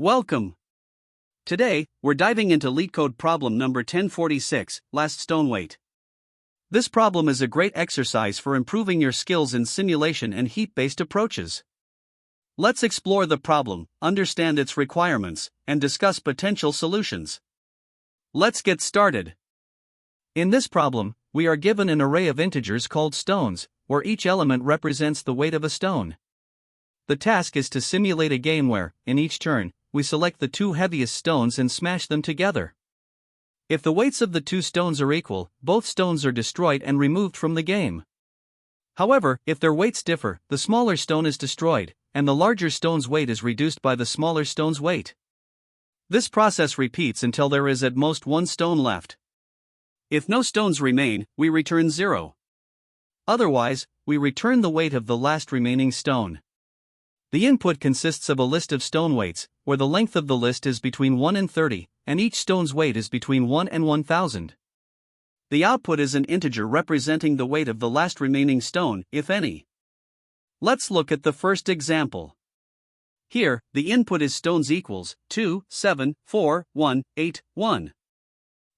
Welcome! Today, we're diving into LeetCode problem number 1046, last stone weight. This problem is a great exercise for improving your skills in simulation and heap-based approaches. Let's explore the problem, understand its requirements, and discuss potential solutions. Let's get started. In this problem, we are given an array of integers called stones, where each element represents the weight of a stone. The task is to simulate a game where, in each turn, we select the two heaviest stones and smash them together. If the weights of the two stones are equal, both stones are destroyed and removed from the game. However, if their weights differ, the smaller stone is destroyed, and the larger stone's weight is reduced by the smaller stone's weight. This process repeats until there is at most one stone left. If no stones remain, we return 0. Otherwise, we return the weight of the last remaining stone. The input consists of a list of stone weights, where the length of the list is between 1 and 30, and each stone's weight is between 1 and 1000. The output is an integer representing the weight of the last remaining stone, if any. Let's look at the first example. Here, the input is stones equals 2, 7, 4, 1, 8, 1.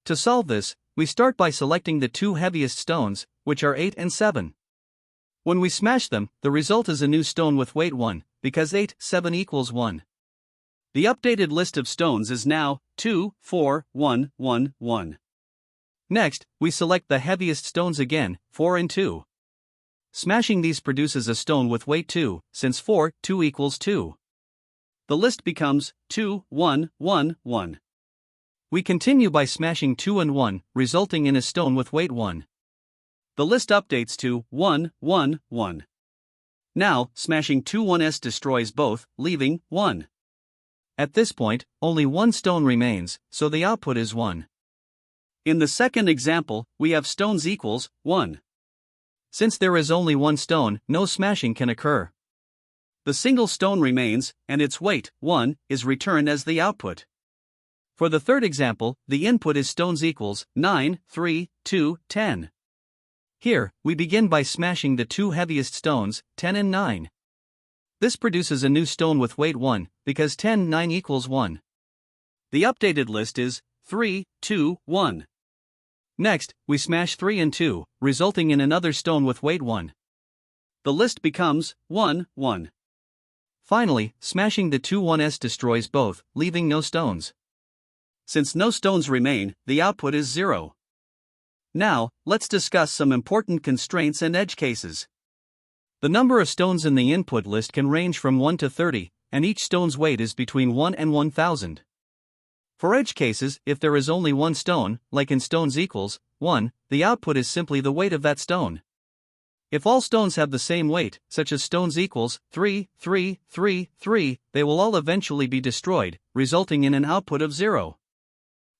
To solve this, we start by selecting the two heaviest stones, which are 8 and 7. When we smash them, the result is a new stone with weight 1, because 8, 7 equals 1. The updated list of stones is now 2, 4, 1, 1, 1. Next, we select the heaviest stones again, 4 and 2. Smashing these produces a stone with weight 2, since 4, 2 equals 2. The list becomes 2, 1, 1, 1. We continue by smashing 2 and 1, resulting in a stone with weight 1. The list updates to 1, 1, 1. Now, smashing 2 1s destroys both, leaving 1. At this point, only one stone remains, so the output is 1. In the second example, we have stones equals 1. Since there is only one stone, no smashing can occur. The single stone remains, and its weight, 1, is returned as the output. For the third example, the input is stones equals 9, 3, 2, 10. Here, we begin by smashing the two heaviest stones, 10 and 9. This produces a new stone with weight 1, because 10, 9 equals 1. The updated list is 3, 2, 1. Next, we smash 3 and 2, resulting in another stone with weight 1. The list becomes 1, 1. Finally, smashing the two 1s destroys both, leaving no stones. Since no stones remain, the output is 0. Now, let's discuss some important constraints and edge cases. The number of stones in the input list can range from 1 to 30, and each stone's weight is between 1 and 1000. For edge cases, if there is only one stone, like in stones equals 1, the output is simply the weight of that stone. If all stones have the same weight, such as stones equals 3, 3, 3, 3, they will all eventually be destroyed, resulting in an output of 0.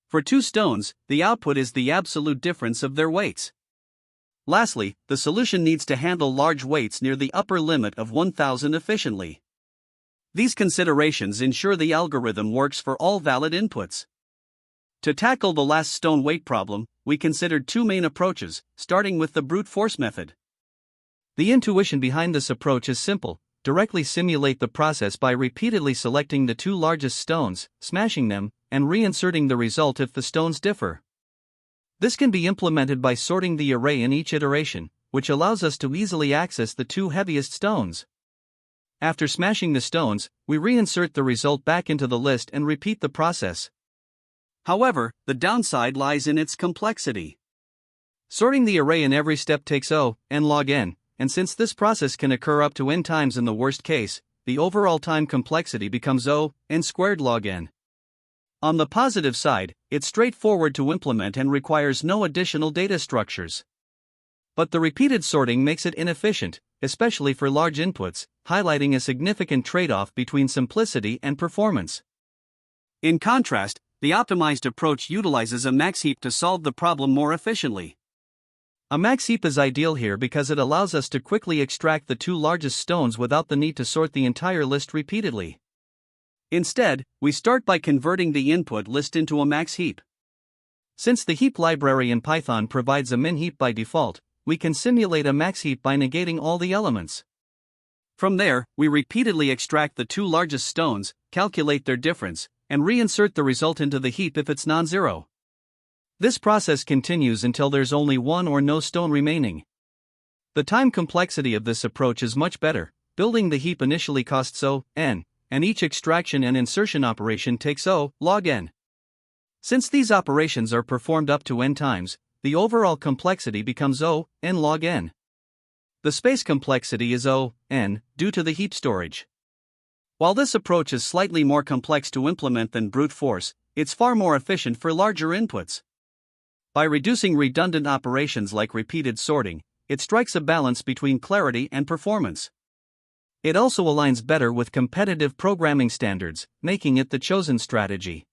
For two stones, the output is the absolute difference of their weights. Lastly, the solution needs to handle large weights near the upper limit of 1000 efficiently. These considerations ensure the algorithm works for all valid inputs. To tackle the last stone weight problem, we considered two main approaches, starting with the brute force method. The intuition behind this approach is simple: directly simulate the process by repeatedly selecting the two largest stones, smashing them, and reinserting the result if the stones differ. This can be implemented by sorting the array in each iteration, which allows us to easily access the two heaviest stones. After smashing the stones, we reinsert the result back into the list and repeat the process. However, the downside lies in its complexity. Sorting the array in every step takes n log n, and since this process can occur up to n times in the worst case, the overall time complexity becomes n squared log n. On the positive side, it's straightforward to implement and requires no additional data structures. But the repeated sorting makes it inefficient, especially for large inputs, highlighting a significant trade-off between simplicity and performance. In contrast, the optimized approach utilizes a max heap to solve the problem more efficiently. A max heap is ideal here because it allows us to quickly extract the two largest stones without the need to sort the entire list repeatedly. Instead, we start by converting the input list into a max heap. Since the heap library in Python provides a min heap by default, we can simulate a max heap by negating all the elements. From there, we repeatedly extract the two largest stones, calculate their difference, and reinsert the result into the heap if it's non-zero. This process continues until there's only one or no stone remaining. The time complexity of this approach is much better. Building the heap initially costs O, n, and each extraction and insertion operation takes O, log n. Since these operations are performed up to n times, the overall complexity becomes O, n log n. The space complexity is O, n, due to the heap storage. While this approach is slightly more complex to implement than brute force, it's far more efficient for larger inputs. By reducing redundant operations like repeated sorting, it strikes a balance between clarity and performance. It also aligns better with competitive programming standards, making it the chosen strategy.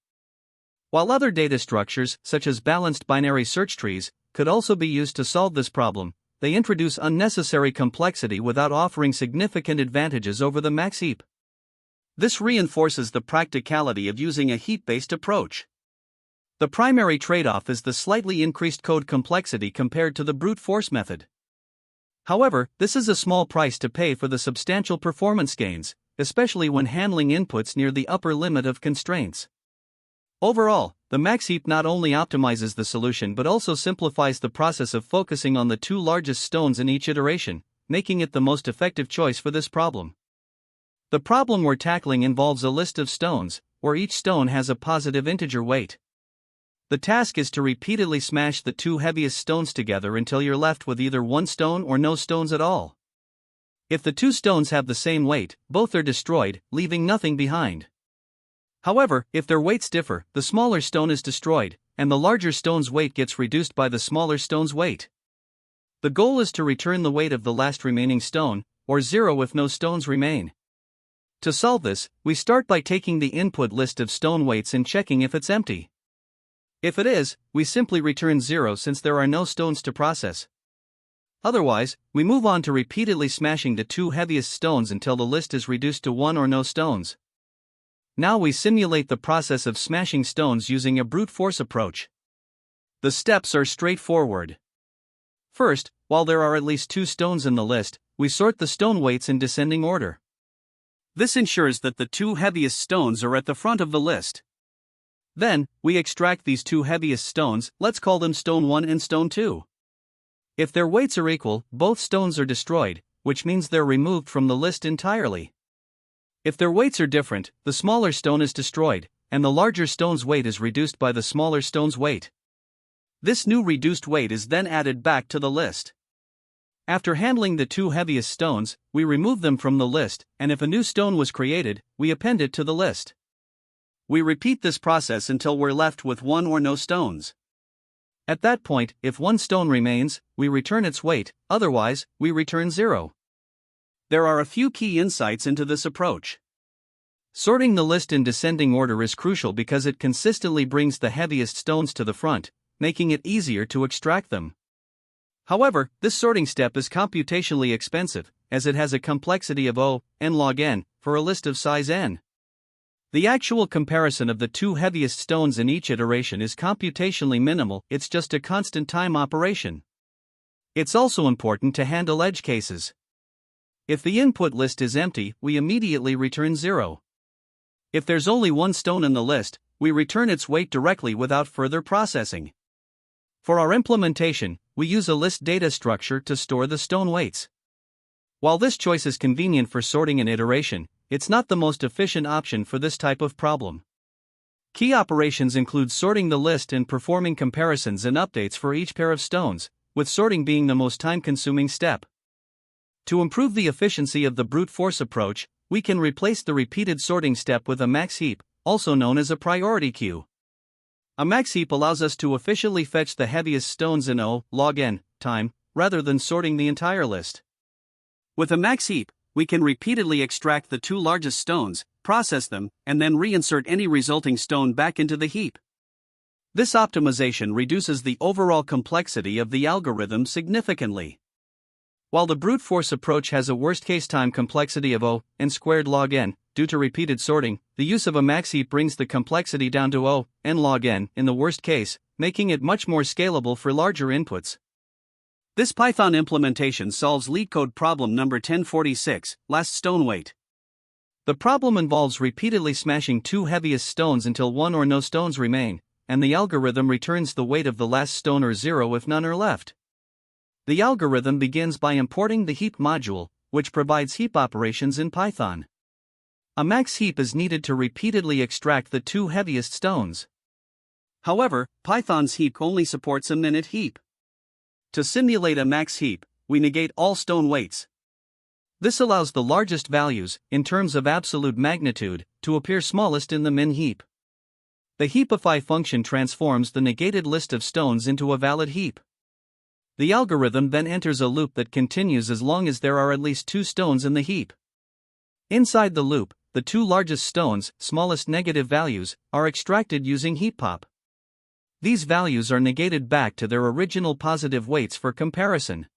While other data structures, such as balanced binary search trees, could also be used to solve this problem, they introduce unnecessary complexity without offering significant advantages over the max heap. This reinforces the practicality of using a heap-based approach. The primary trade-off is the slightly increased code complexity compared to the brute force method. However, this is a small price to pay for the substantial performance gains, especially when handling inputs near the upper limit of constraints. Overall, the max heap not only optimizes the solution but also simplifies the process of focusing on the two largest stones in each iteration, making it the most effective choice for this problem. The problem we're tackling involves a list of stones, where each stone has a positive integer weight. The task is to repeatedly smash the two heaviest stones together until you're left with either one stone or no stones at all. If the two stones have the same weight, both are destroyed, leaving nothing behind. However, if their weights differ, the smaller stone is destroyed, and the larger stone's weight gets reduced by the smaller stone's weight. The goal is to return the weight of the last remaining stone, or 0 if no stones remain. To solve this, we start by taking the input list of stone weights and checking if it's empty. If it is, we simply return 0 since there are no stones to process. Otherwise, we move on to repeatedly smashing the two heaviest stones until the list is reduced to 1 or no stones. Now we simulate the process of smashing stones using a brute force approach. The steps are straightforward. First, while there are at least 2 stones in the list, we sort the stone weights in descending order. This ensures that the 2 heaviest stones are at the front of the list. Then, we extract these 2 heaviest stones, let's call them stone 1 and stone 2. If their weights are equal, both stones are destroyed, which means they're removed from the list entirely. If their weights are different, the smaller stone is destroyed, and the larger stone's weight is reduced by the smaller stone's weight. This new reduced weight is then added back to the list. After handling the 2 heaviest stones, we remove them from the list, and if a new stone was created, we append it to the list. We repeat this process until we're left with 1 or no stones. At that point, if 1 stone remains, we return its weight, otherwise, we return 0. There are a few key insights into this approach. Sorting the list in descending order is crucial because it consistently brings the heaviest stones to the front, making it easier to extract them. However, this sorting step is computationally expensive, as it has a complexity of O, n log n, for a list of size n. The actual comparison of the 2 heaviest stones in each iteration is computationally minimal, it's just a constant time operation. It's also important to handle edge cases. If the input list is empty, we immediately return 0. If there's only 1 stone in the list, we return its weight directly without further processing. For our implementation, we use a list data structure to store the stone weights. While this choice is convenient for sorting an iteration, it's not the most efficient option for this type of problem. Key operations include sorting the list and performing comparisons and updates for each pair of stones, with sorting being the most time-consuming step. To improve the efficiency of the brute force approach, we can replace the repeated sorting step with a max heap, also known as a priority queue. A max heap allows us to efficiently fetch the heaviest stones in O, log n, time, rather than sorting the entire list. With a max heap, we can repeatedly extract the 2 largest stones, process them, and then reinsert any resulting stone back into the heap. This optimization reduces the overall complexity of the algorithm significantly. While the brute force approach has a worst-case time complexity of O, n squared log n, due to repeated sorting, the use of a max heap brings the complexity down to O, n log n in the worst case, making it much more scalable for larger inputs. This Python implementation solves LeetCode problem number 1046, last stone weight. The problem involves repeatedly smashing two heaviest stones until one or no stones remain, and the algorithm returns the weight of the last stone or 0 if none are left. The algorithm begins by importing the heap module, which provides heap operations in Python. A max heap is needed to repeatedly extract the two heaviest stones. However, Python's heap only supports a minute heap. To simulate a max heap, we negate all stone weights. This allows the largest values, in terms of absolute magnitude, to appear smallest in the min heap. The heapify function transforms the negated list of stones into a valid heap. The algorithm then enters a loop that continues as long as there are at least two stones in the heap. Inside the loop, the two largest stones, smallest negative values, are extracted using heappop. These values are negated back to their original positive weights for comparison.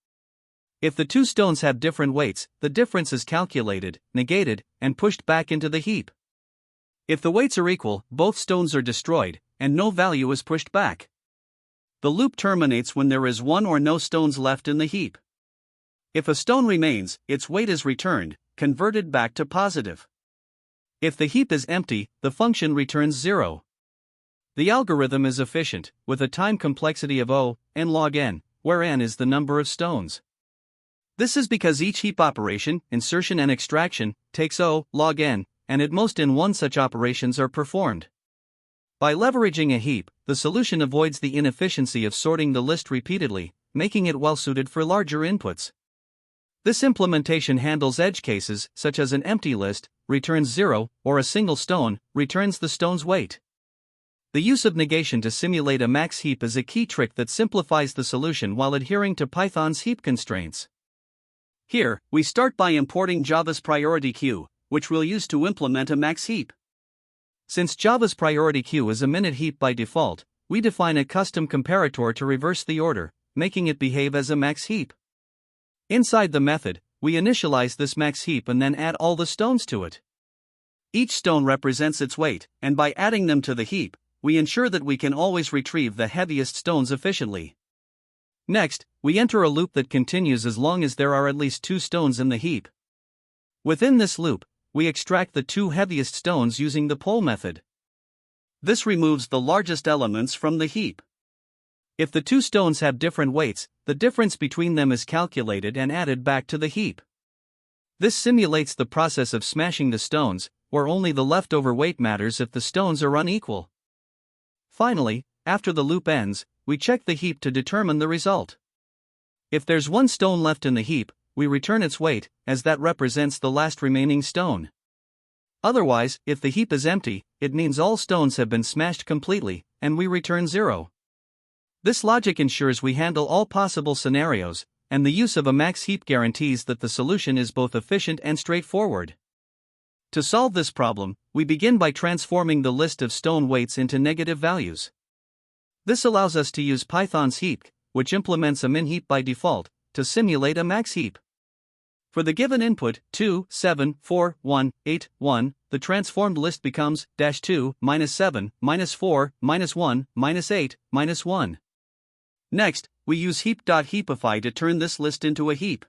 If the two stones have different weights, the difference is calculated, negated, and pushed back into the heap. If the weights are equal, both stones are destroyed, and no value is pushed back. The loop terminates when there is one or no stones left in the heap. If a stone remains, its weight is returned, converted back to positive. If the heap is empty, the function returns 0. The algorithm is efficient, with a time complexity of O, n log n, where n is the number of stones. This is because each heap operation, insertion and extraction, takes O, log n, and at most in one such operations are performed. By leveraging a heap, the solution avoids the inefficiency of sorting the list repeatedly, making it well suited for larger inputs. This implementation handles edge cases, such as an empty list, returns 0, or a single stone, returns the stone's weight. The use of negation to simulate a max heap is a key trick that simplifies the solution while adhering to Python's heap constraints. Here, we start by importing Java's priority queue, which we'll use to implement a max heap. Since Java's priority queue is a minute heap by default, we define a custom comparator to reverse the order, making it behave as a max heap. Inside the method, we initialize this max heap and then add all the stones to it. Each stone represents its weight, and by adding them to the heap, we ensure that we can always retrieve the heaviest stones efficiently. Next, we enter a loop that continues as long as there are at least two stones in the heap. Within this loop, we extract the two heaviest stones using the poll method. This removes the largest elements from the heap. If the two stones have different weights, the difference between them is calculated and added back to the heap. This simulates the process of smashing the stones, where only the leftover weight matters if the stones are unequal. Finally, after the loop ends, we check the heap to determine the result. If there's one stone left in the heap, we return its weight, as that represents the last remaining stone. Otherwise, if the heap is empty, it means all stones have been smashed completely, and we return 0. This logic ensures we handle all possible scenarios, and the use of a max heap guarantees that the solution is both efficient and straightforward. To solve this problem, we begin by transforming the list of stone weights into negative values. This allows us to use Python's heap, which implements a min heap by default, to simulate a max heap. For the given input 2, 7, 4, 1, 8, 1, the transformed list becomes -2, -7, -4, -1, -8, -1. Next, we use heap.heapify to turn this list into a heap.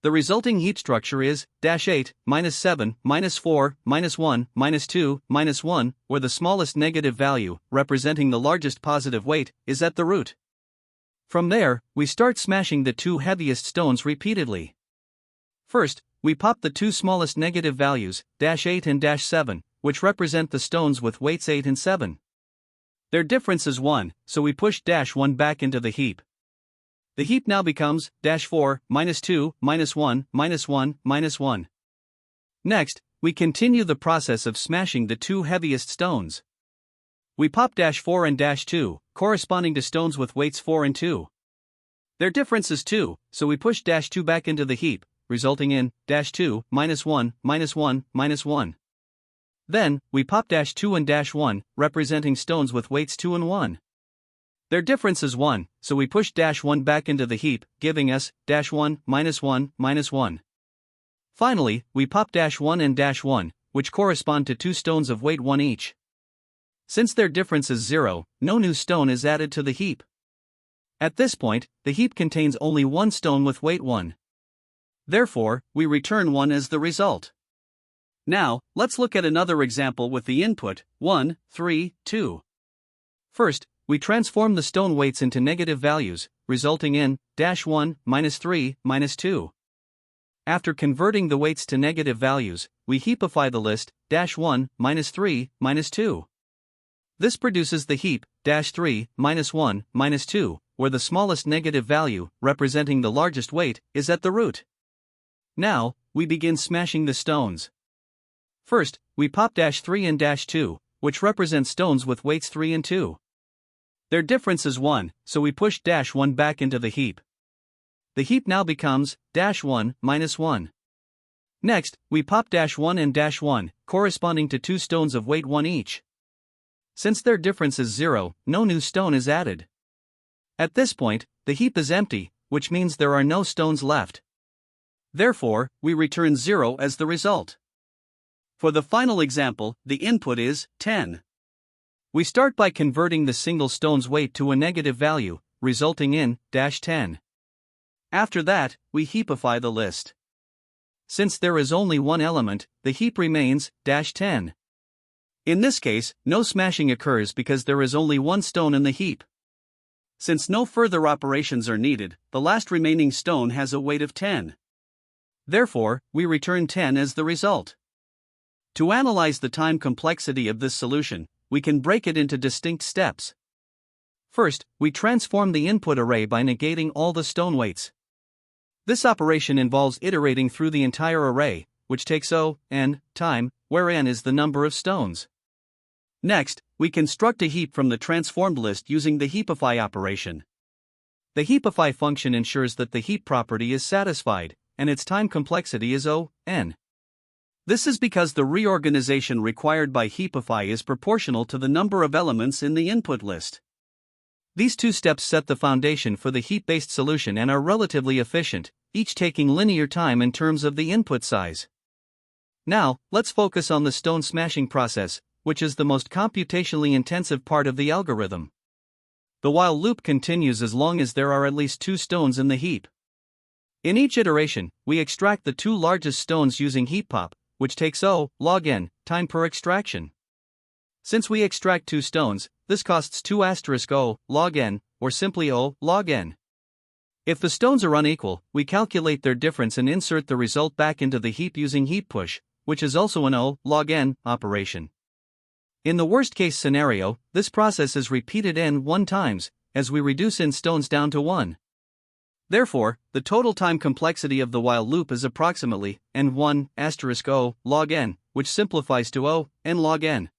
The resulting heap structure is -8, -7, -4, -1, -2, -1, where the smallest negative value, representing the largest positive weight, is at the root. From there, we start smashing the two heaviest stones repeatedly. First, we pop the two smallest negative values, -8 and -7, which represent the stones with weights 8 and 7. Their difference is 1, so we push -1 back into the heap. The heap now becomes -4, -2, -1, -1, -1. Next, we continue the process of smashing the two heaviest stones. We pop -4 and -2, corresponding to stones with weights 4 and 2. Their difference is 2, so we push -2 back into the heap, resulting in -2, -1, -1, -1. Then, we pop -2 and -1, representing stones with weights 2 and 1. Their difference is 1, so we push -1 back into the heap, giving us -1, -1, -1. Finally, we pop -1 and -1, which correspond to two stones of weight 1 each. Since their difference is 0, no new stone is added to the heap. At this point, the heap contains only one stone with weight 1. Therefore, we return 1 as the result. Now, let's look at another example with the input 1, 3, 2. First, we transform the stone weights into negative values, resulting in -1, -3, -2. After converting the weights to negative values, we heapify the list -1, -3, -2. This produces the heap -3, -1, -2, where the smallest negative value, representing the largest weight, is at the root. Now, we begin smashing the stones. First, we pop -3 and -2, which represent stones with weights 3 and 2. Their difference is 1, so we push -1 back into the heap. The heap now becomes -1, -1. Next, we pop -1 and -1, corresponding to 2 stones of weight 1 each. Since their difference is 0, no new stone is added. At this point, the heap is empty, which means there are no stones left. Therefore, we return 0 as the result. For the final example, the input is 10. We start by converting the single stone's weight to a negative value, resulting in -10. After that, we heapify the list. Since there is only one element, the heap remains -10. In this case, no smashing occurs because there is only one stone in the heap. Since no further operations are needed, the last remaining stone has a weight of 10. Therefore, we return 10 as the result. To analyze the time complexity of this solution, we can break it into distinct steps. First, we transform the input array by negating all the stone weights. This operation involves iterating through the entire array, which takes n time, where n is the number of stones. Next, we construct a heap from the transformed list using the heapify operation. The heapify function ensures that the heap property is satisfied, and its time complexity is n. This is because the reorganization required by heapify is proportional to the number of elements in the input list. These two steps set the foundation for the heap-based solution and are relatively efficient, each taking linear time in terms of the input size. Now, let's focus on the stone smashing process, which is the most computationally intensive part of the algorithm. The while loop continues as long as there are at least 2 stones in the heap. In each iteration, we extract the 2 largest stones using heap pop, which takes log n time per extraction. Since we extract 2 stones, this costs 2 *O log n, or simply O log n. If the stones are unequal, we calculate their difference and insert the result back into the heap using heap push, which is also an O log n operation. In the worst-case scenario, this process is repeated n1 times, as we reduce n stones down to 1. Therefore, the total time complexity of the while loop is approximately n1 *O log n, which simplifies to O n log n.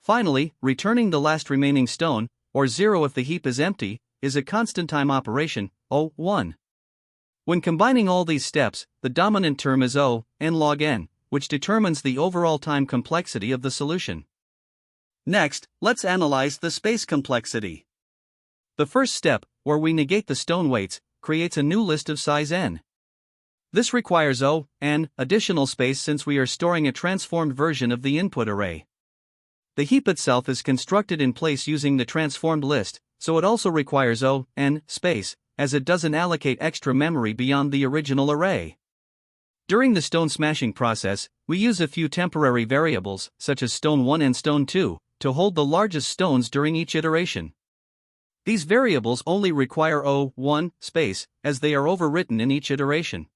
Finally, returning the last remaining stone, or 0 if the heap is empty, is a constant time operation, O1. When combining all these steps, the dominant term is O n log n, which determines the overall time complexity of the solution. Next, let's analyze the space complexity. The first step, where we negate the stone weights, creates a new list of size n. This requires n additional space since we are storing a transformed version of the input array. The heap itself is constructed in place using the transformed list, so it also requires n space, as it doesn't allocate extra memory beyond the original array. During the stone smashing process, we use a few temporary variables, such as stone 1 and stone 2, to hold the largest stones during each iteration. These variables only require O1 space, as they are overwritten in each iteration.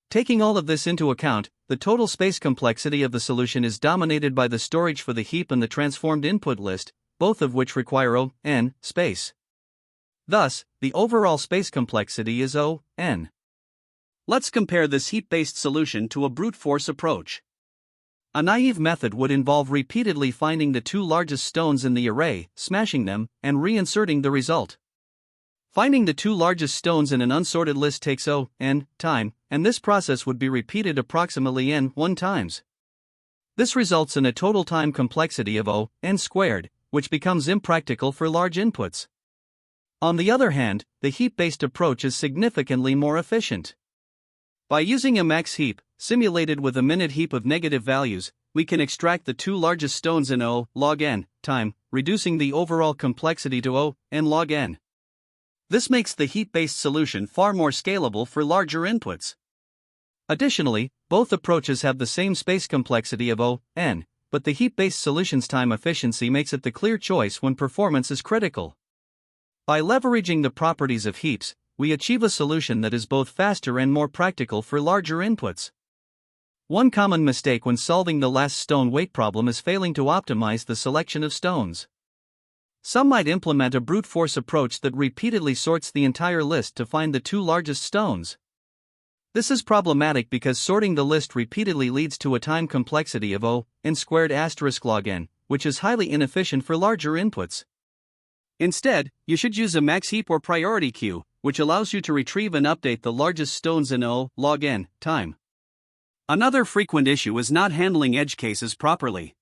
Taking all of this into account, the total space complexity of the solution is dominated by the storage for the heap and the transformed input list, both of which require n space. Thus, the overall space complexity is n. Let's compare this heap-based solution to a brute force approach. A naive method would involve repeatedly finding the 2 largest stones in the array, smashing them, and reinserting the result. Finding the 2 largest stones in an unsorted list takes n time, and this process would be repeated approximately n1 times. This results in a total time complexity of n squared, which becomes impractical for large inputs. On the other hand, the heap-based approach is significantly more efficient. By using a max heap, simulated with a minute heap of negative values, we can extract the 2 largest stones in O log n time, reducing the overall complexity to O n log n. This makes the heap-based solution far more scalable for larger inputs. Additionally, both approaches have the same space complexity of O(n), but the heap-based solution's time efficiency makes it the clear choice when performance is critical. By leveraging the properties of heaps, we achieve a solution that is both faster and more practical for larger inputs. One common mistake when solving the last stone weight problem is failing to optimize the selection of stones. Some might implement a brute force approach that repeatedly sorts the entire list to find the two largest stones. This is problematic because sorting the list repeatedly leads to a time complexity of O(n²) (n), which is highly inefficient for larger inputs. Instead, you should use a max heap or priority queue, which allows you to retrieve and update the largest stones in O(log(n) time. Another frequent issue is not handling edge cases properly.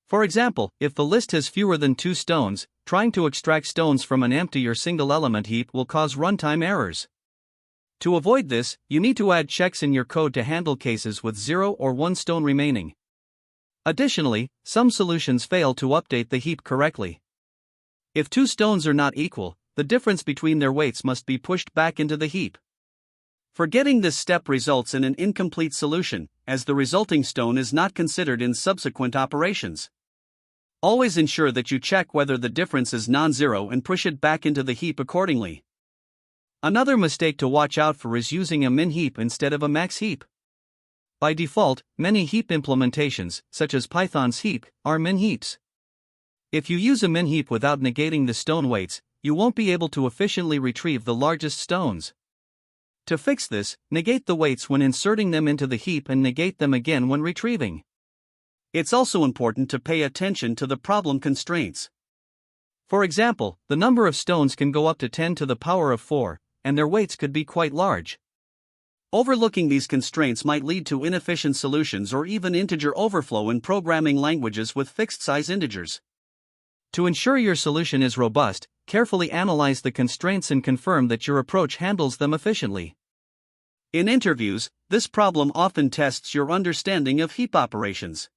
For example, if the list has fewer than 2 stones, trying to extract stones from an empty or single element heap will cause runtime errors. To avoid this, you need to add checks in your code to handle cases with 0 or 1 stone remaining. Additionally, some solutions fail to update the heap correctly. If 2 stones are not equal, the difference between their weights must be pushed back into the heap. Forgetting this step results in an incomplete solution, as the resulting stone is not considered in subsequent operations. Always ensure that you check whether the difference is non-zero and push it back into the heap accordingly. Another mistake to watch out for is using a min heap instead of a max heap. By default, many heap implementations, such as Python's Heap, are min heaps. If you use a min heap without negating the stone weights, you won't be able to efficiently retrieve the largest stones. To fix this, negate the weights when inserting them into the heap and negate them again when retrieving. It's also important to pay attention to the problem constraints. For example, the number of stones can go up to 10 to the power of 4, and their weights could be quite large. Overlooking these constraints might lead to inefficient solutions or even integer overflow in programming languages with fixed-size integers. To ensure your solution is robust, carefully analyze the constraints and confirm that your approach handles them efficiently. In interviews, this problem often tests your understanding of heap operations.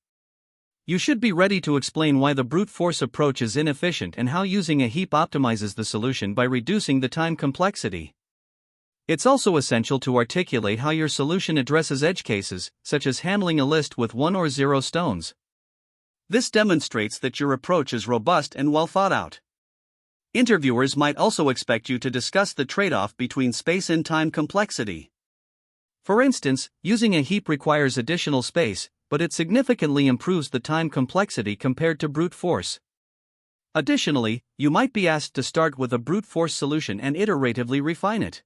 You should be ready to explain why the brute force approach is inefficient and how using a heap optimizes the solution by reducing the time complexity. It's also essential to articulate how your solution addresses edge cases, such as handling a list with 1 or 0 stones. This demonstrates that your approach is robust and well thought out. Interviewers might also expect you to discuss the trade-off between space and time complexity. For instance, using a heap requires additional space, but it significantly improves the time complexity compared to brute force. Additionally, you might be asked to start with a brute force solution and iteratively refine it.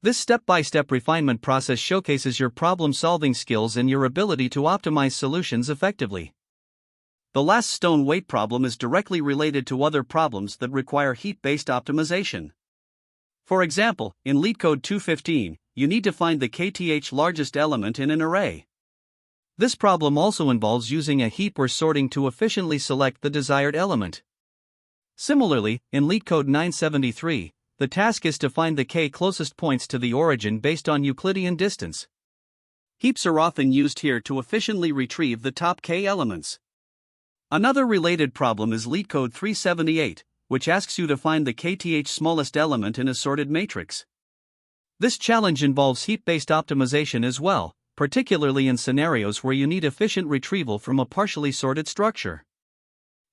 This step-by-step refinement process showcases your problem-solving skills and your ability to optimize solutions effectively. The last stone weight problem is directly related to other problems that require heap-based optimization. For example, in LeetCode 2.15, you need to find the kth largest element in an array. This problem also involves using a heap or sorting to efficiently select the desired element. Similarly, in LeetCode 9.73, the task is to find the k closest points to the origin based on Euclidean distance. Heaps are often used here to efficiently retrieve the top k elements. Another related problem is LeetCode 3.78, which asks you to find the kth smallest element in a sorted matrix. This challenge involves heap-based optimization as well, particularly in scenarios where you need efficient retrieval from a partially sorted structure.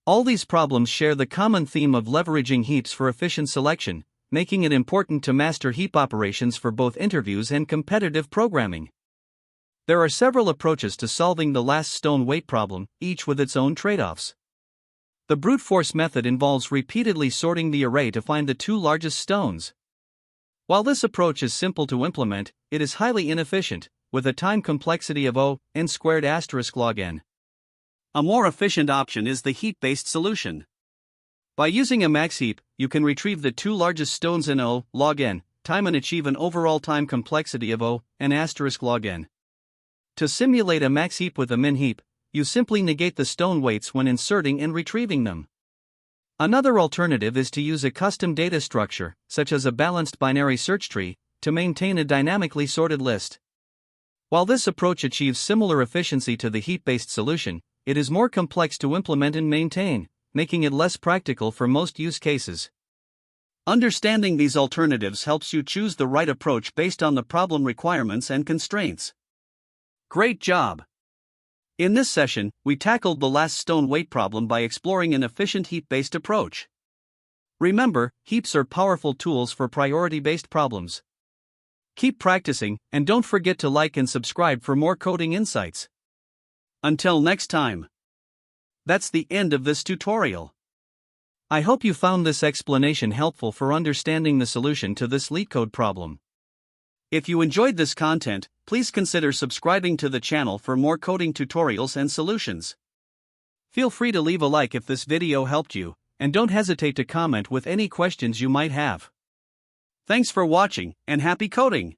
All these problems share the common theme of leveraging heaps for efficient selection, making it important to master heap operations for both interviews and competitive programming. There are several approaches to solving the last stone weight problem, each with its own trade-offs. The brute force method involves repeatedly sorting the array to find the 2 largest stones. While this approach is simple to implement, it is highly inefficient, with a time complexity of O(n²) A more efficient option is the heap-based solution. By using a max heap, you can retrieve the 2 largest stones in O(log(n) time and achieve an overall time complexity of O(n*log(n). To simulate a max heap with a min heap, you simply negate the stone weights when inserting and retrieving them. Another alternative is to use a custom data structure, such as a balanced binary search tree, to maintain a dynamically sorted list. While this approach achieves similar efficiency to the heap-based solution, it is more complex to implement and maintain, making it less practical for most use cases. Understanding these alternatives helps you choose the right approach based on the problem requirements and constraints. Great job! In this session, we tackled the last stone weight problem by exploring an efficient heap-based approach. Remember, heaps are powerful tools for priority-based problems. Keep practicing, and don't forget to like and subscribe for more coding insights. Until next time. That's the end of this tutorial. I hope you found this explanation helpful for understanding the solution to this LeetCode problem. If you enjoyed this content, please consider subscribing to the channel for more coding tutorials and solutions. Feel free to leave a like if this video helped you, and don't hesitate to comment with any questions you might have. Thanks for watching, and happy coding!